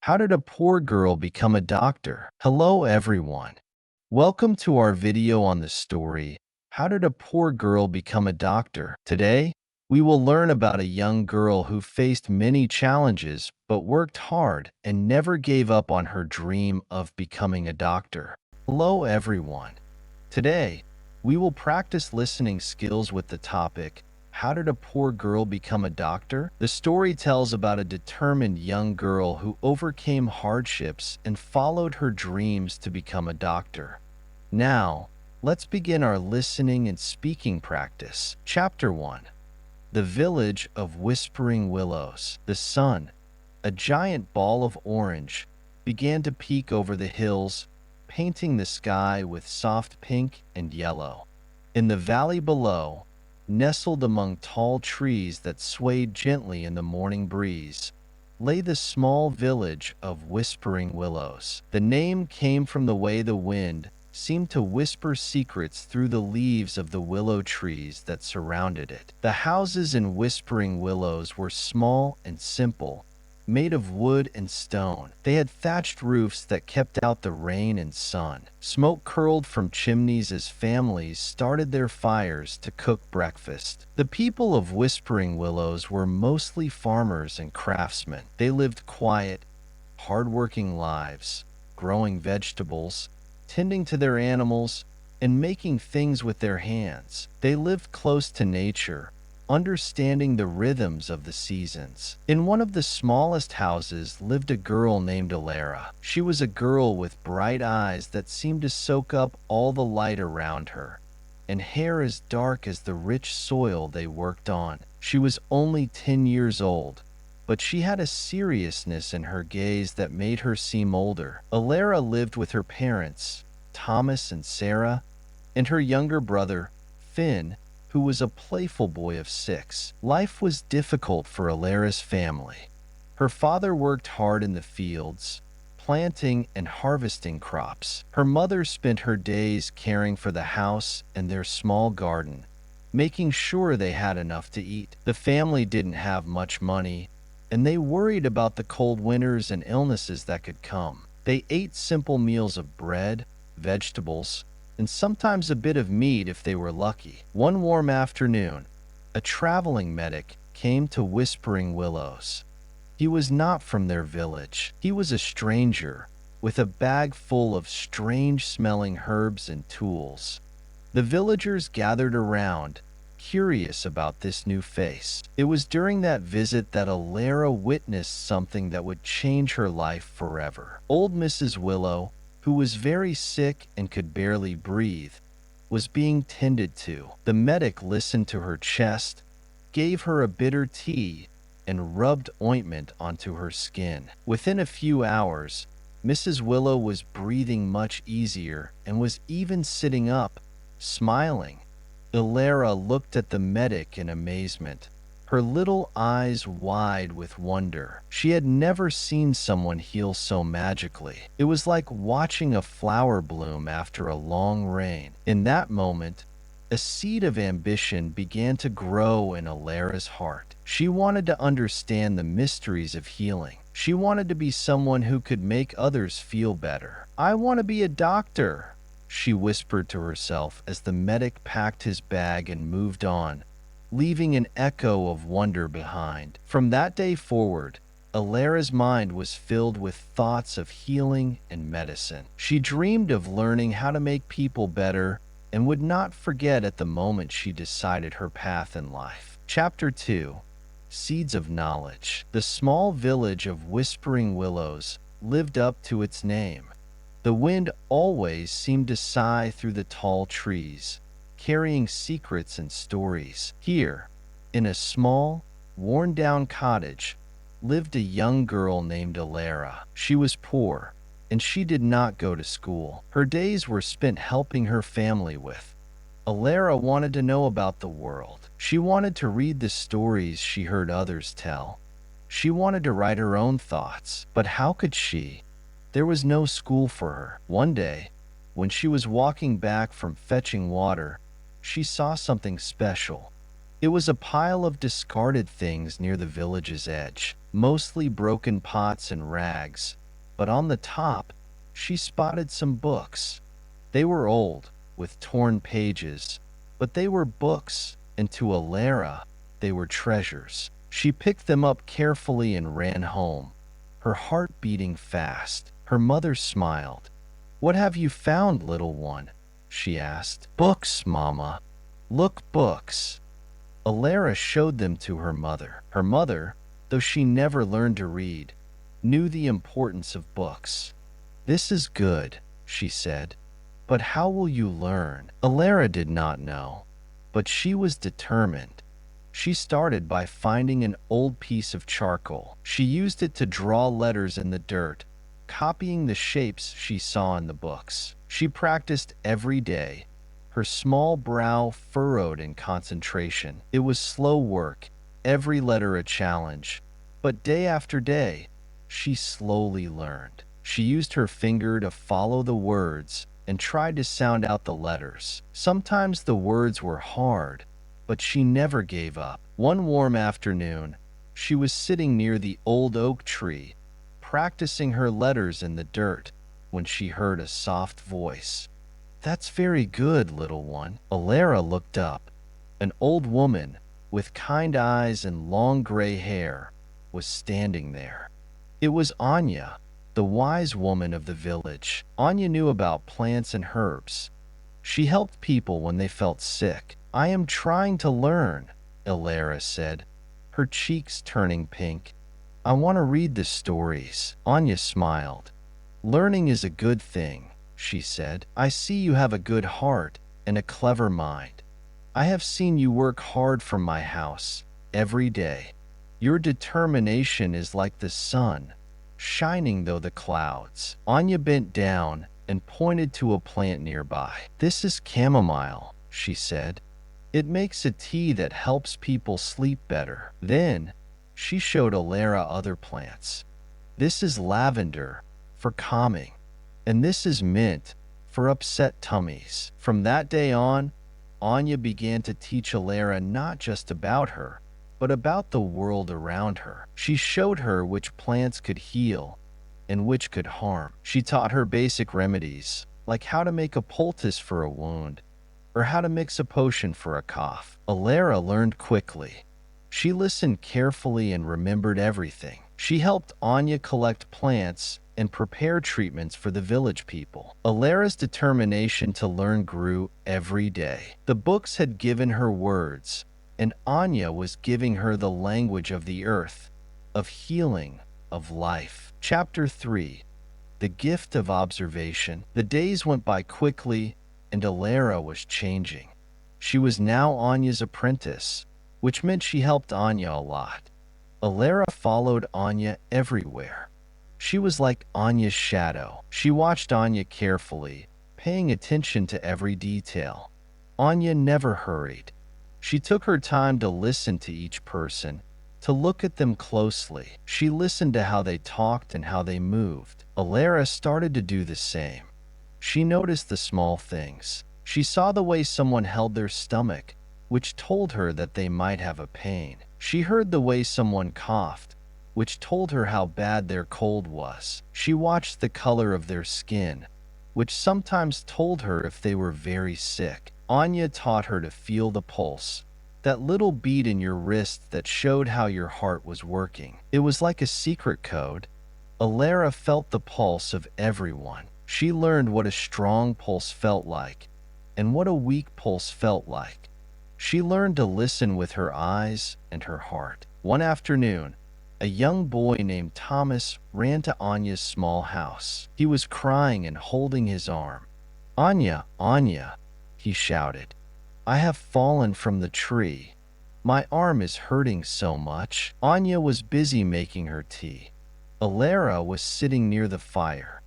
How did a poor girl become a doctor? Hello everyone. Welcome to our video on the story, How did a poor girl become a doctor? Today, we will learn about a young girl who faced many challenges but worked hard and never gave up on her dream of becoming a doctor. Hello everyone. Today, we will practice listening skills with the topic, How did a poor girl become a doctor? The story tells about a determined young girl who overcame hardships and followed her dreams to become a doctor. Now, let's begin our listening and speaking practice. Chapter 1. The Village of Whispering Willows. The sun, a giant ball of orange, began to peek over the hills, painting the sky with soft pink and yellow. In the valley below, nestled among tall trees that swayed gently in the morning breeze, lay the small village of Whispering Willows. The name came from the way the wind seemed to whisper secrets through the leaves of the willow trees that surrounded it. The houses in Whispering Willows were small and simple, made of wood and stone. They had thatched roofs that kept out the rain and sun. Smoke curled from chimneys as families started their fires to cook breakfast. The people of Whispering Willows were mostly farmers and craftsmen. They lived quiet, hard-working lives, growing vegetables, tending to their animals, and making things with their hands. They lived close to nature, understanding the rhythms of the seasons. In one of the smallest houses lived a girl named Alara. She was a girl with bright eyes that seemed to soak up all the light around her, and hair as dark as the rich soil they worked on. She was only 10 years old, but she had a seriousness in her gaze that made her seem older. Alara lived with her parents, Thomas and Sarah, and her younger brother, Finn, who was a playful boy of 6. Life was difficult for Alara's family. Her father worked hard in the fields, planting and harvesting crops. Her mother spent her days caring for the house and their small garden, making sure they had enough to eat. The family didn't have much money, and they worried about the cold winters and illnesses that could come. They ate simple meals of bread, vegetables, and sometimes a bit of meat if they were lucky. One warm afternoon, a traveling medic came to Whispering Willows. He was not from their village. He was a stranger, with a bag full of strange-smelling herbs and tools. The villagers gathered around, curious about this new face. It was during that visit that Alara witnessed something that would change her life forever. Old Mrs. Willow, who was very sick and could barely breathe, was being tended to. The medic listened to her chest, gave her a bitter tea, and rubbed ointment onto her skin. Within a few hours, Mrs. Willow was breathing much easier and was even sitting up, smiling. Alara looked at the medic in amazement, her little eyes wide with wonder. She had never seen someone heal so magically. It was like watching a flower bloom after a long rain. In that moment, a seed of ambition began to grow in Alara's heart. She wanted to understand the mysteries of healing. She wanted to be someone who could make others feel better. "I want to be a doctor," she whispered to herself as the medic packed his bag and moved on, leaving an echo of wonder behind. From that day forward, Alara's mind was filled with thoughts of healing and medicine. She dreamed of learning how to make people better and would not forget at the moment she decided her path in life. Chapter 2. Seeds of Knowledge. The small village of Whispering Willows lived up to its name. The wind always seemed to sigh through the tall trees, carrying secrets and stories. Here, in a small, worn-down cottage, lived a young girl named Alara. She was poor, and she did not go to school. Her days were spent helping her family with. Alara wanted to know about the world. She wanted to read the stories she heard others tell. She wanted to write her own thoughts. But how could she? There was no school for her. One day, when she was walking back from fetching water, she saw something special. It was a pile of discarded things near the village's edge, mostly broken pots and rags, but on the top, she spotted some books. They were old, with torn pages, but they were books, and to Alara, they were treasures. She picked them up carefully and ran home, her heart beating fast. Her mother smiled. "What have you found, little one?" she asked. "Books, Mama. Look, books." Alara showed them to her mother. Her mother, though she never learned to read, knew the importance of books. "This is good," she said. "But how will you learn?" Alara did not know, but she was determined. She started by finding an old piece of charcoal. She used it to draw letters in the dirt, copying the shapes she saw in the books. She practiced every day, her small brow furrowed in concentration. It was slow work, every letter a challenge, but day after day, she slowly learned. She used her finger to follow the words and tried to sound out the letters. Sometimes the words were hard, but she never gave up. One warm afternoon, she was sitting near the old oak tree, practicing her letters in the dirt, when she heard a soft voice. "That's very good, little one." Alara looked up. An old woman, with kind eyes and long gray hair, was standing there. It was Anya, the wise woman of the village. Anya knew about plants and herbs. She helped people when they felt sick. "I am trying to learn," Alara said, her cheeks turning pink. "I want to read the stories." Anya smiled. "Learning is a good thing," she said. "I see you have a good heart and a clever mind. I have seen you work hard for my house every day. Your determination is like the sun, shining through the clouds." Anya bent down and pointed to a plant nearby. "This is chamomile," she said. "It makes a tea that helps people sleep better." Then she showed Alara other plants. "This is lavender, for calming, and this is mint, for upset tummies." From that day on, Anya began to teach Alara not just about her, but about the world around her. She showed her which plants could heal and which could harm. She taught her basic remedies, like how to make a poultice for a wound, or how to mix a potion for a cough. Alara learned quickly. She listened carefully and remembered everything. She helped Anya collect plants and prepare treatments for the village people. Alara's determination to learn grew every day. The books had given her words, and Anya was giving her the language of the earth, of healing, of life. Chapter 3. The Gift of Observation. The days went by quickly, and Alara was changing. She was now Anya's apprentice, which meant she helped Anya a lot. Alara followed Anya everywhere. She was like Anya's shadow. She watched Anya carefully, paying attention to every detail. Anya never hurried. She took her time to listen to each person, to look at them closely. She listened to how they talked and how they moved. Alara started to do the same. She noticed the small things. She saw the way someone held their stomach, which told her that they might have a pain. She heard the way someone coughed, which told her how bad their cold was. She watched the color of their skin, which sometimes told her if they were very sick. Anya taught her to feel the pulse, that little beat in your wrist that showed how your heart was working. It was like a secret code. Alara felt the pulse of everyone. She learned what a strong pulse felt like, and what a weak pulse felt like. She learned to listen with her eyes and her heart. One afternoon, a young boy named Thomas ran to Anya's small house. He was crying and holding his arm. "Anya, Anya," he shouted, "I have fallen from the tree. My arm is hurting so much." Anya was busy making her tea. Alara was sitting near the fire.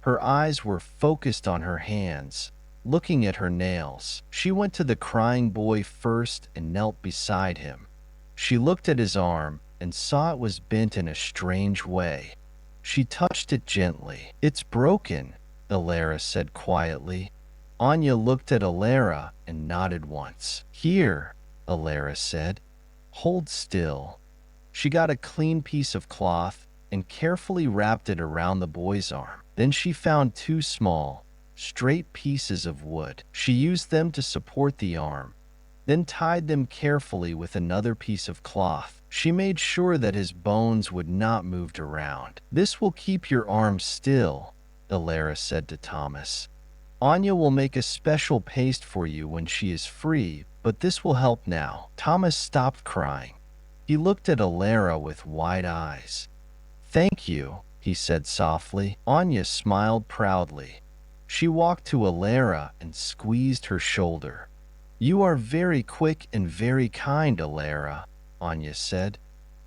Her eyes were focused on her hands, looking at her nails. She went to the crying boy first and knelt beside him. She looked at his arm and saw it was bent in a strange way. She touched it gently. "It's broken," Alara said quietly. Anya looked at Alara and nodded once. "Here," Alara said. Hold still. She got a clean piece of cloth and carefully wrapped it around the boy's arm. Then she found two small, straight pieces of wood. She used them to support the arm, then tied them carefully with another piece of cloth. She made sure that his bones would not move around. This will keep your arm still, Alara said to Thomas. Anya will make a special paste for you when she is free, but this will help now. Thomas stopped crying. He looked at Alara with wide eyes. Thank you, he said softly. Anya smiled proudly. She walked to Alara and squeezed her shoulder. You are very quick and very kind, Alara, Anya said.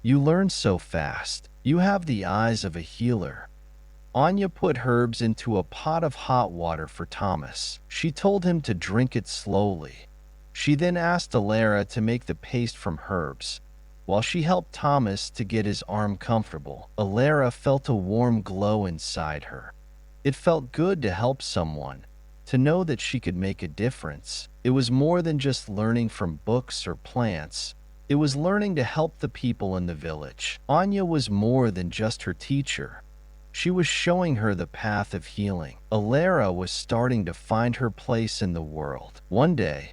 You learn so fast. You have the eyes of a healer. Anya put herbs into a pot of hot water for Thomas. She told him to drink it slowly. She then asked Alara to make the paste from herbs. While she helped Thomas to get his arm comfortable, Alara felt a warm glow inside her. It felt good to help someone, to know that she could make a difference. It was more than just learning from books or plants. It was learning to help the people in the village. Anya was more than just her teacher. She was showing her the path of healing. Alara was starting to find her place in the world. One day,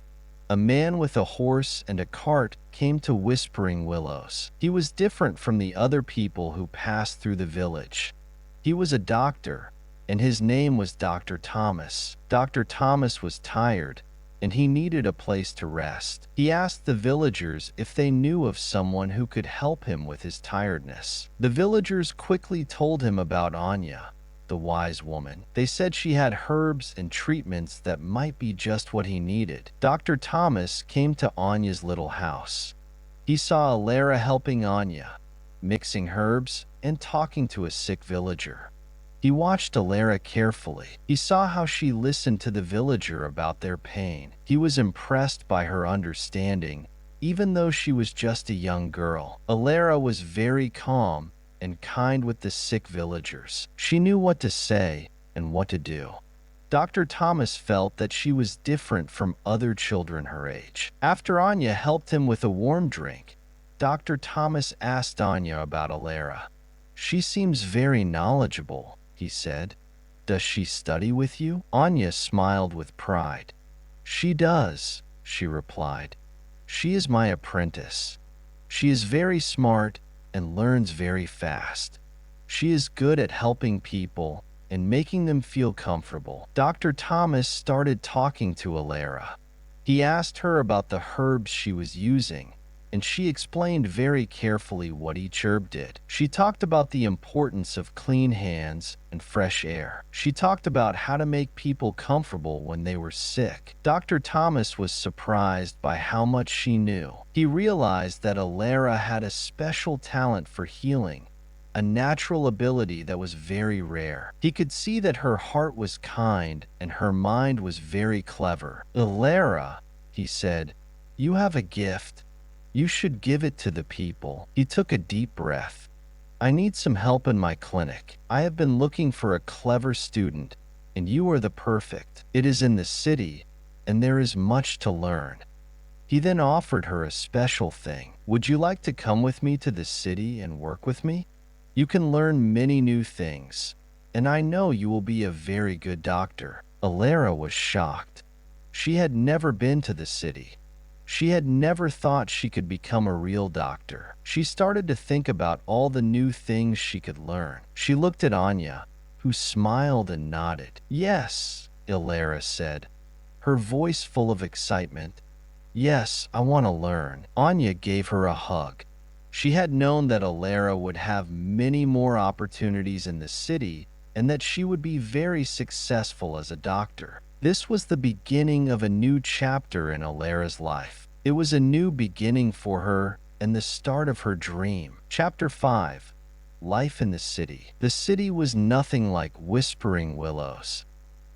a man with a horse and a cart came to Whispering Willows. He was different from the other people who passed through the village. He was a doctor, and his name was Dr. Thomas. Dr. Thomas was tired, and he needed a place to rest. He asked the villagers if they knew of someone who could help him with his tiredness. The villagers quickly told him about Anya, the wise woman. They said she had herbs and treatments that might be just what he needed. Dr. Thomas came to Anya's little house. He saw Alara helping Anya, mixing herbs and talking to a sick villager. He watched Alara carefully. He saw how she listened to the villager about their pain. He was impressed by her understanding, even though she was just a young girl. Alara was very calm and kind with the sick villagers. She knew what to say and what to do. Dr. Thomas felt that she was different from other children her age. After Anya helped him with a warm drink, Dr. Thomas asked Anya about Alara. She seems very knowledgeable, he said. Does she study with you? Anya smiled with pride. She does, she replied. She is my apprentice. She is very smart and learns very fast. She is good at helping people and making them feel comfortable. Dr. Thomas started talking to Alara. He asked her about the herbs she was using, and she explained very carefully what each herb did. She talked about the importance of clean hands and fresh air. She talked about how to make people comfortable when they were sick. Dr. Thomas was surprised by how much she knew. He realized that Alara had a special talent for healing, a natural ability that was very rare. He could see that her heart was kind and her mind was very clever. Alara, he said, you have a gift. You should give it to the people. He took a deep breath. I need some help in my clinic. I have been looking for a clever student, and you are the perfect. It is in the city, and there is much to learn. He then offered her a special thing. Would you like to come with me to the city and work with me? You can learn many new things, and I know you will be a very good doctor. Alara was shocked. She had never been to the city. She had never thought she could become a real doctor. She started to think about all the new things she could learn. She looked at Anya, who smiled and nodded. Yes, Alara said, her voice full of excitement. Yes, I want to learn. Anya gave her a hug. She had known that Alara would have many more opportunities in the city and that she would be very successful as a doctor. This was the beginning of a new chapter in Alara's life. It was a new beginning for her and the start of her dream. Chapter 5. Life in the City. The city was nothing like Whispering Willows.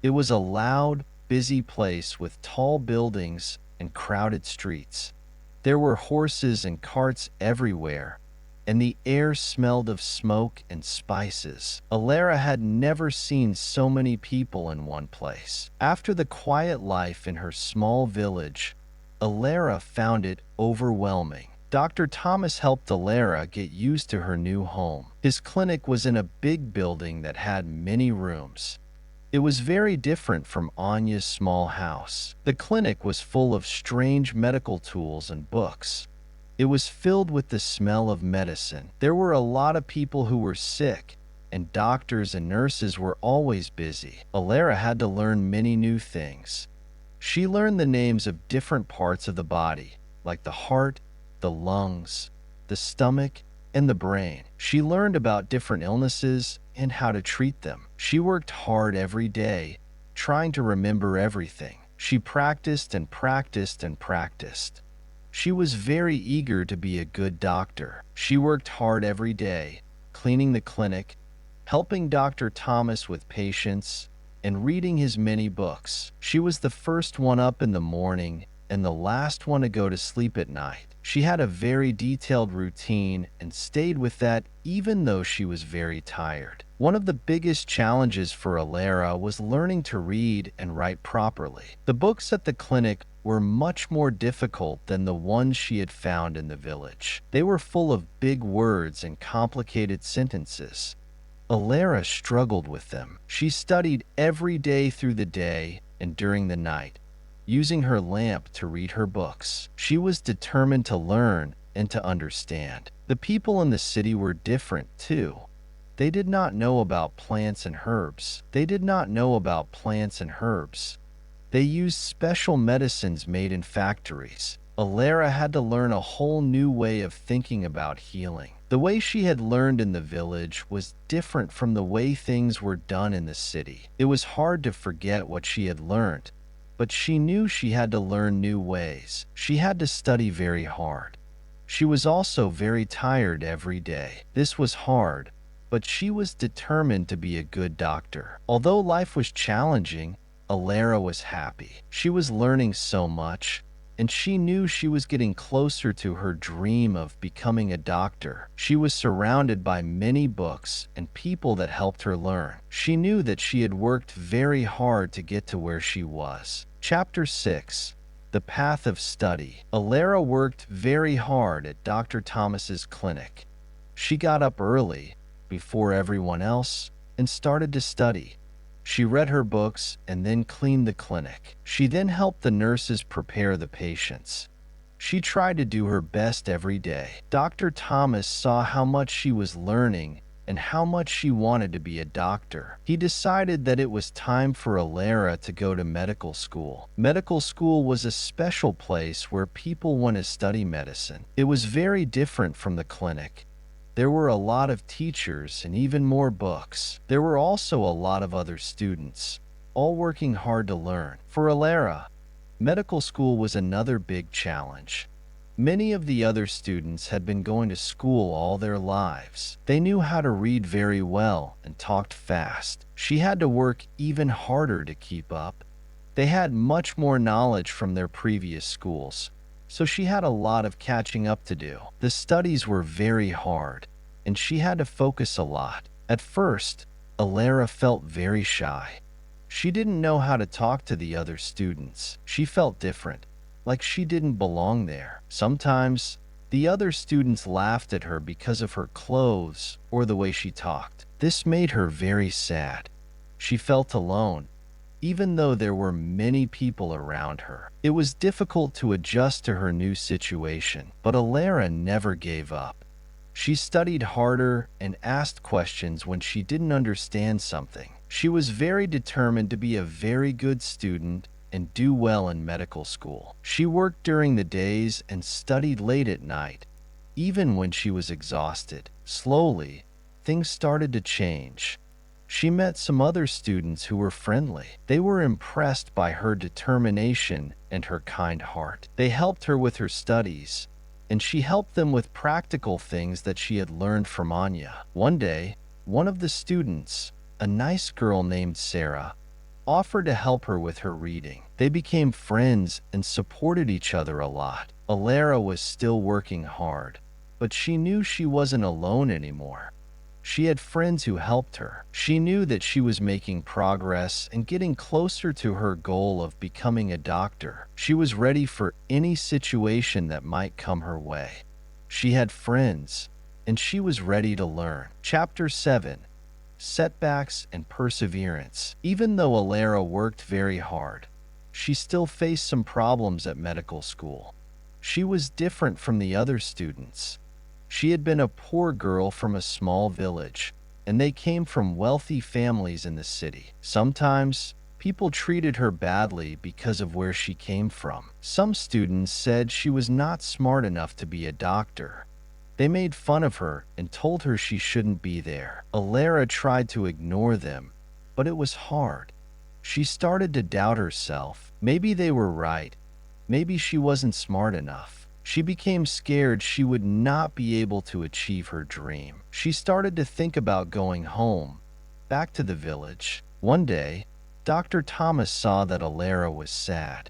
It was a loud, busy place with tall buildings and crowded streets. There were horses and carts everywhere, and the air smelled of smoke and spices. Alara had never seen so many people in one place. After the quiet life in her small village, Alara found it overwhelming. Dr. Thomas helped Alara get used to her new home. His clinic was in a big building that had many rooms. It was very different from Anya's small house. The clinic was full of strange medical tools and books. It was filled with the smell of medicine. There were a lot of people who were sick, and doctors and nurses were always busy. Alara had to learn many new things. She learned the names of different parts of the body, like the heart, the lungs, the stomach, and the brain. She learned about different illnesses and how to treat them. She worked hard every day, trying to remember everything. She practiced and practiced and practiced. She was very eager to be a good doctor. She worked hard every day, cleaning the clinic, helping Dr. Thomas with patients, and reading his many books. She was the first one up in the morning and the last one to go to sleep at night. She had a very detailed routine and stayed with that even though she was very tired. One of the biggest challenges for Alara was learning to read and write properly. The books at the clinic were much more difficult than the ones she had found in the village. They were full of big words and complicated sentences. Alara struggled with them. She studied every day through the day and during the night, using her lamp to read her books. She was determined to learn and to understand. The people in the city were different, too. They did not know about plants and herbs. They used special medicines made in factories. Alara had to learn a whole new way of thinking about healing. The way she had learned in the village was different from the way things were done in the city. It was hard to forget what she had learned, but she knew she had to learn new ways. She had to study very hard. She was also very tired every day. This was hard, but she was determined to be a good doctor. Although life was challenging, Alara was happy. She was learning so much, and she knew she was getting closer to her dream of becoming a doctor. She was surrounded by many books and people that helped her learn. She knew that she had worked very hard to get to where she was. Chapter 6. The Path of Study. Alara worked very hard at Dr. Thomas's clinic. She got up early, before everyone else, and started to study. She read her books and then cleaned the clinic. She then helped the nurses prepare the patients. She tried to do her best every day. Dr. Thomas saw how much she was learning and how much she wanted to be a doctor. He decided that it was time for Alara to go to medical school. Medical school was a special place where people went to study medicine. It was very different from the clinic. There were a lot of teachers and even more books. There were also a lot of other students, all working hard to learn. For Alara, medical school was another big challenge. Many of the other students had been going to school all their lives. They knew how to read very well and talked fast. She had to work even harder to keep up. They had much more knowledge from their previous schools, so she had a lot of catching up to do. The studies were very hard, and she had to focus a lot. At first, Alara felt very shy. She didn't know how to talk to the other students. She felt different, like she didn't belong there. Sometimes, the other students laughed at her because of her clothes or the way she talked. This made her very sad. She felt alone, even though there were many people around her. It was difficult to adjust to her new situation, but Alara never gave up. She studied harder and asked questions when she didn't understand something. She was very determined to be a very good student and do well in medical school. She worked during the days and studied late at night, even when she was exhausted. Slowly, things started to change. She met some other students who were friendly. They were impressed by her determination and her kind heart. They helped her with her studies, and she helped them with practical things that she had learned from Anya. One day, one of the students, a nice girl named Sarah, offered to help her with her reading. They became friends and supported each other a lot. Alara was still working hard, but she knew she wasn't alone anymore. She had friends who helped her. She knew that she was making progress and getting closer to her goal of becoming a doctor. She was ready for any situation that might come her way. She had friends, and she was ready to learn. Chapter 7: Setbacks and Perseverance. Even though Alara worked very hard, she still faced some problems at medical school. She was different from the other students. She had been a poor girl from a small village, and they came from wealthy families in the city. Sometimes, people treated her badly because of where she came from. Some students said she was not smart enough to be a doctor. They made fun of her and told her she shouldn't be there. Alara tried to ignore them, but it was hard. She started to doubt herself. Maybe they were right. Maybe she wasn't smart enough. She became scared she would not be able to achieve her dream. She started to think about going home, back to the village. One day, Dr. Thomas saw that Alara was sad.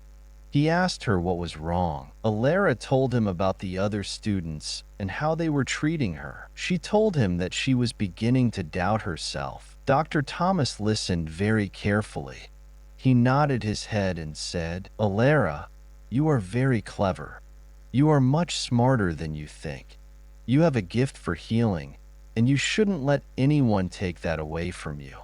He asked her what was wrong. Alara told him about the other students and how they were treating her. She told him that she was beginning to doubt herself. Dr. Thomas listened very carefully. He nodded his head and said, "Alara, you are very clever. You are much smarter than you think. You have a gift for healing, and you shouldn't let anyone take that away from you.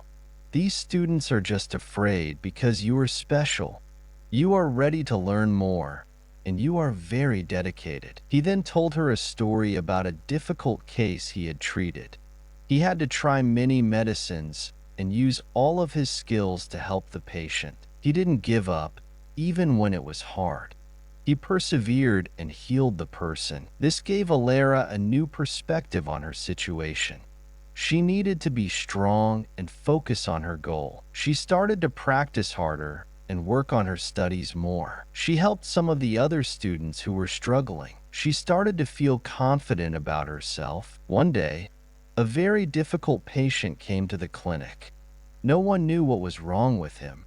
These students are just afraid because you are special. You are ready to learn more, and you are very dedicated." He then told her a story about a difficult case he had treated. He had to try many medicines and use all of his skills to help the patient. He didn't give up, even when it was hard. He persevered and healed the person. This gave Alara a new perspective on her situation. She needed to be strong and focus on her goal. She started to practice harder and work on her studies more. She helped some of the other students who were struggling. She started to feel confident about herself. One day, a very difficult patient came to the clinic. No one knew what was wrong with him.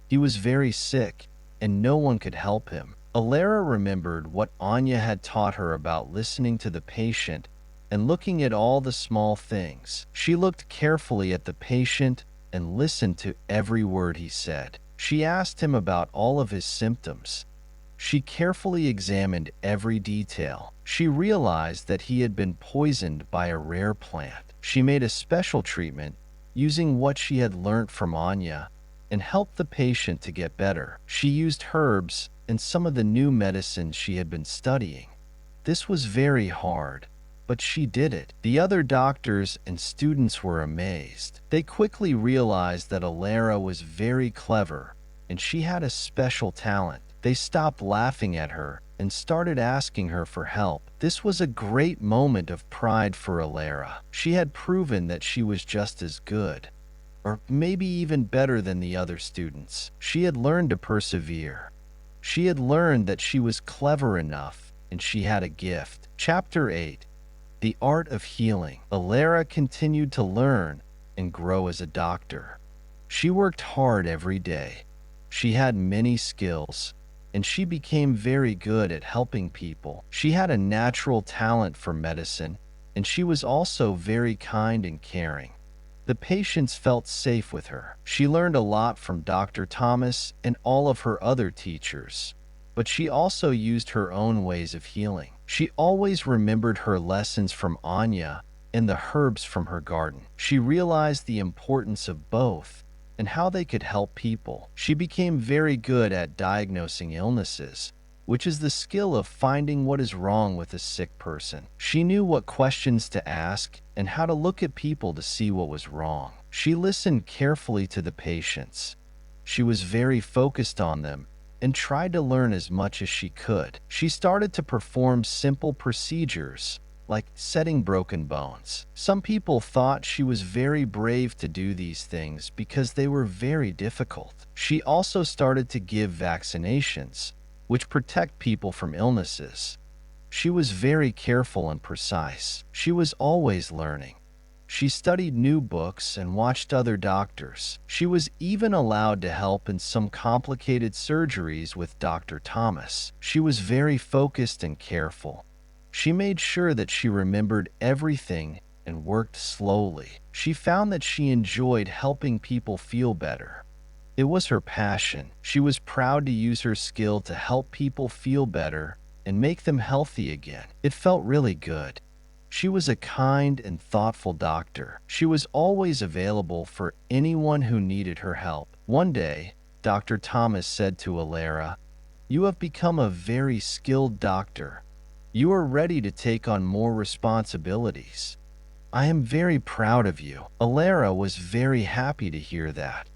He was very sick, and no one could help him. Alara remembered what Anya had taught her about listening to the patient and looking at all the small things. She looked carefully at the patient and listened to every word he said. She asked him about all of his symptoms. She carefully examined every detail. She realized that he had been poisoned by a rare plant. She made a special treatment using what she had learnt from Anya and helped the patient to get better. She used herbs and some of the new medicines she had been studying. This was very hard, but she did it. The other doctors and students were amazed. They quickly realized that Alara was very clever and she had a special talent. They stopped laughing at her and started asking her for help. This was a great moment of pride for Alara. She had proven that she was just as good, or maybe even better than the other students. She had learned to persevere. She had learned that she was clever enough and she had a gift. Chapter 8: The Art of Healing. Alara continued to learn and grow as a doctor. She worked hard every day. She had many skills, and she became very good at helping people. She had a natural talent for medicine, and she was also very kind and caring. The patients felt safe with her. She learned a lot from Dr. Thomas and all of her other teachers, but she also used her own ways of healing. She always remembered her lessons from Anya and the herbs from her garden. She realized the importance of both and how they could help people. She became very good at diagnosing illnesses, which is the skill of finding what is wrong with a sick person. She knew what questions to ask and how to look at people to see what was wrong. She listened carefully to the patients. She was very focused on them and tried to learn as much as she could. She started to perform simple procedures, like setting broken bones. Some people thought she was very brave to do these things because they were very difficult. She also started to give vaccinations, which protect people from illnesses. She was very careful and precise. She was always learning. She studied new books and watched other doctors. She was even allowed to help in some complicated surgeries with Dr. Thomas. She was very focused and careful. She made sure that she remembered everything and worked slowly. She found that she enjoyed helping people feel better. It was her passion. She was proud to use her skill to help people feel better and make them healthy again. It felt really good. She was a kind and thoughtful doctor. She was always available for anyone who needed her help. One day, Dr. Thomas said to Alara, "You have become a very skilled doctor. You are ready to take on more responsibilities. I am very proud of you." Alara was very happy to hear that.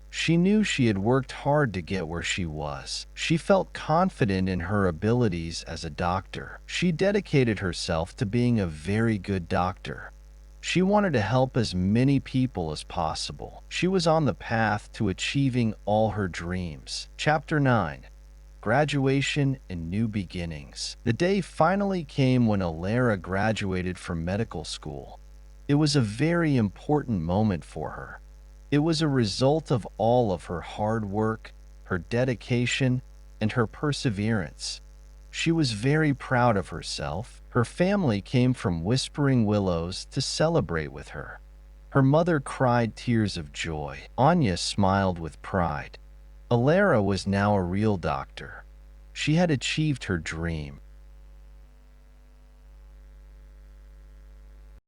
She knew she had worked hard to get where she was. She felt confident in her abilities as a doctor. She dedicated herself to being a very good doctor. She wanted to help as many people as possible. She was on the path to achieving all her dreams. Chapter 9. Graduation and New Beginnings. The day finally came when Alara graduated from medical school. It was a very important moment for her. It was a result of all of her hard work, her dedication, and her perseverance. She was very proud of herself. Her family came from Whispering Willows to celebrate with her. Her mother cried tears of joy. Anya smiled with pride. Alara was now a real doctor. She had achieved her dream.